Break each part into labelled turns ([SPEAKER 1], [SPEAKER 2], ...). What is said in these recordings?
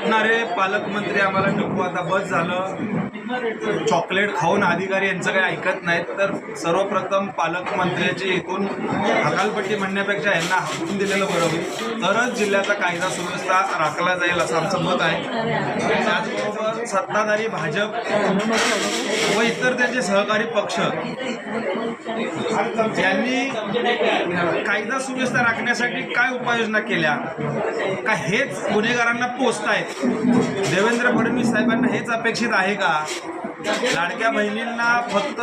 [SPEAKER 1] उठणारे पालकमंत्री आम्हाला नको, आता बस झालं. चॉकलेट खाऊन अधिकारी यांचं काही ऐकत नाहीत. तर सर्वप्रथम पालकमंत्र्याची इथून हकालपट्टी म्हणण्यापेक्षा यांना हाकून दिलेलं बरं होईल, तरच जिल्ह्याचा कायदा सुव्यवस्था राखला जाईल असं आमचं मत आहे. त्याचबरोबर सत्ताधारी भाजप व इतर त्यांचे सहकारी पक्ष यांनी कायदा सुव्यवस्था राखण्यासाठी काय उपाययोजना केल्या का हेच गुन्हेगारांना पोचतायत? देवेंद्र फडणवीस साहेबांना हेच अपेक्षित आहे का? लाडक्या बहिणींना फक्त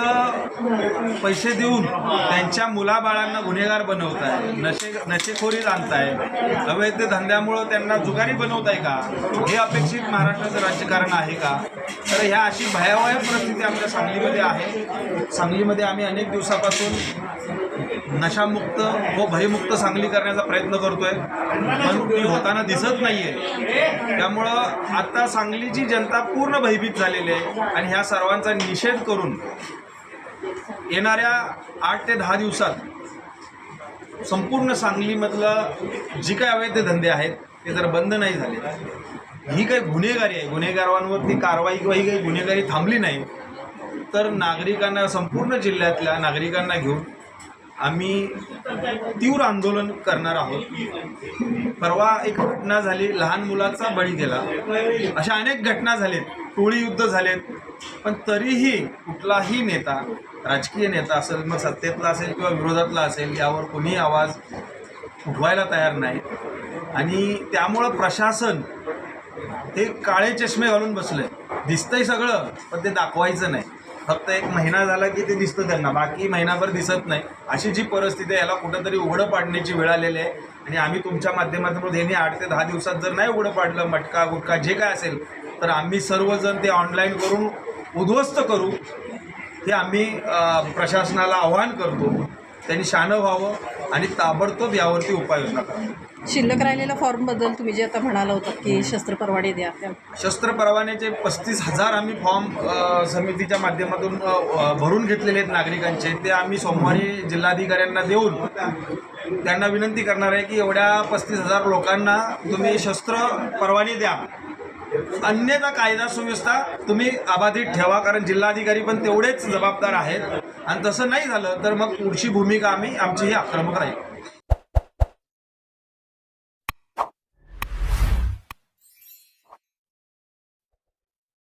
[SPEAKER 1] पैसे देऊन त्यांच्या मुलाबाळांना गुन्हेगार बनवत आहे, नशेखोरीत आणताय, अवैध धंद्यामुळं त्यांना जुगारी बनवत आहे का? हे अपेक्षित महाराष्ट्राचं राजकारण आहे का? तर ह्या अशी भयावह परिस्थिती आमच्या सांगलीमध्ये आहे. सांगलीमध्ये आम्ही अनेक दिवसापासून नशामुक्त व भयमुक्त सांगली करण्याचा प्रयत्न करतोय, पण ती होताना दिसत नाहीये. त्यामुळं आता सांगलीची जनता पूर्ण भयभीत झालेली आहे आणि ह्या सर्वांचा निषेध करून येणाऱ्या 8 ते 10 दिवसात संपूर्ण सांगलीमधलं जी काही अवैध धंदे आहेत ते जर बंद नाही झाले, ही काही गुन्हेगारी आहे, गुन्हेगारांवरती कारवाई किंवा ही काही गुन्हेगारी थांबली नाही, तर नागरिकांना, संपूर्ण जिल्ह्यातल्या नागरिकांना घेऊन आम्ही तीव्र आंदोलन करणार आहोत. परवा एक घटना झाली, लहान मुलाचा बळी गेला. अशा अनेक घटना झालेत, टोळी युद्ध झालेत, पण तरीही कुठलाही नेता, राजकीय नेता असेल, मग सत्तेतला असेल किंवा विरोधातला असेल, यावर कोणी आवाज उठवायला तयार नाही. आणि त्यामुळं प्रशासन हे काळे चष्मे घालून बसलंय. दिसतंय सगळं, पण ते दाखवायचं नाही. फक्त एक महिना झाला की ते दिसतं त्यांना, बाकी महिनाभर दिसत नाही. अशी जी परिस्थिती आहे, याला कुठंतरी उघडं पाडण्याची वेळ आलेली आहे. आणि आम्ही तुमच्या माध्यमातून यांनी 8 ते 10 दिवसात जर नाही उघडं पाडलं, मटका गुटखा जे काय असेल, तर आम्ही सर्वजण ते ऑनलाईन करून उद्ध्वस्त करू, हे आम्ही प्रशासनाला आवाहन करतो. त्यांनी शहाणं व्हावं आणि ताबडतोब यावरती उपाययोजना करावी.
[SPEAKER 2] शिल्लक राहिलेल्या फॉर्मबद्दल तुम्ही जे आता म्हणाला होता की शस्त्र परवाने द्या,
[SPEAKER 1] शस्त्र परवान्याचे 35,000 आम्ही फॉर्म समितीच्या माध्यमातून भरून घेतलेले आहेत नागरिकांचे. ते आम्ही सोमवारी जिल्हाधिकाऱ्यांना देऊन त्यांना विनंती करणार आहे की एवढ्या 35,000 लोकांना तुम्ही शस्त्र परवाने द्या, अन्यथा कायदा सुव्यवस्था तुम्ही अबाधित ठेवा. कारण जिल्हाधिकारी पण तेवढेच जबाबदार आहेत आणि तसं नाही झालं तर मग पुढची भूमिका आमची ही आक्रमक राहील.